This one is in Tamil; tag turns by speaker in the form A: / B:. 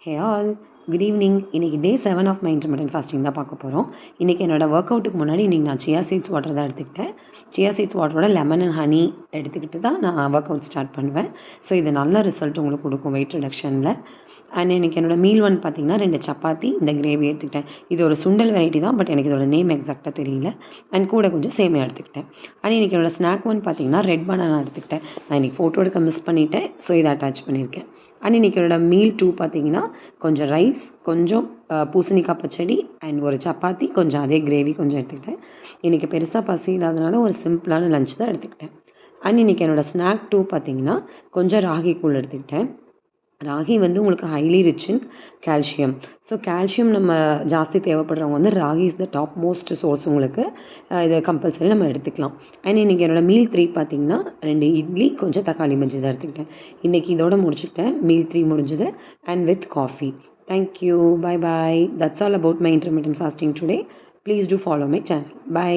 A: Hey all, good evening. இன்றைக்கி டே 7 ஆஃப் மை இன்டர்மீடியன்ட் ஃபாஸ்டிங் தான் பார்க்க போகிறோம். இன்றைக்கி என்னோடய ஒர்க் அவுட்டுக்கு முன்னாடி இன்றைக்கி நான் சியா சீட்ஸ் வாட்டர் தான் எடுத்துக்கிட்டேன். சியா சீட்ஸ் வாட்டரோட லெமன் அண்ட் ஹனி எடுத்துக்கிட்டு தான் நான் ஒர்க் அவுட் ஸ்டார்ட் பண்ணுவேன். ஸோ இது நல்ல ரிசல்ட் உங்களுக்கு கொடுக்கும் வெயிட் ரிடக்ஷனில். அண்ட் எனக்கு என்னோடய மீல் ஒன் பார்த்திங்கன்னா 2 சப்பாத்தி, இந்த கிரேவி எடுத்துக்கிட்டேன். இது ஒரு சுண்டல் வெரைட்டி தான், பட் எனக்கு இதோட நேம் எக்ஸாக்டாக தெரியல. அண்ட் கூட கொஞ்சம் சேமியா எடுத்துக்கிட்டேன். அண்ட் இன்றைக்கி என்னோடய ஸ்நாக் ஒன் பார்த்திங்கன்னா ரெட் பனானா எடுத்துக்கிட்டேன். நான் இன்றைக்கி ஃபோட்டோ எடுக்க மிஸ் பண்ணிவிட்டேன், ஸோ இதை அட்டாச் பண்ணியிருக்கேன். அண்ட் இன்றைக்கி என்னோடய மீல் 2 பார்த்திங்கன்னா கொஞ்சம் ரைஸ், கொஞ்சம் பூசணிக்காய் பச்சடி அண்ட் ஒரு சப்பாத்தி, கொஞ்சம் அதே கிரேவி கொஞ்சம் எடுத்துக்கிட்டேன். இன்றைக்கி பெருசாக பசி இல்லாதனால ஒரு சிம்பிளான லஞ்ச் தான் எடுத்துக்கிட்டேன். அண்ட் இன்றைக்கி என்னோடய ஸ்நாக் 2 பார்த்திங்கன்னா கொஞ்சம் ராகி கூழ் எடுத்துக்கிட்டேன். ராகி வந்து உங்களுக்கு highly rich in calcium. So calcium நம்ம ஜாஸ்தி தேவைப்படுறவங்க வந்து ragi is the top most source உங்களுக்கு. இதை கம்பல்சரி நம்ம எடுத்துக்கலாம். அண்ட் இன்றைக்கி என்னோடய மீல் 3 பார்த்திங்கன்னா 2 இட்லி, கொஞ்சம் தக்காளி பஜ்ஜி தான் எடுத்துக்கிட்டேன். இன்றைக்கி இதோட முடிச்சுக்கிட்டேன். மீல் 3 முடிஞ்சது and with coffee. Thank you. Bye bye. That's all about my intermittent fasting today. Please do follow my channel. By.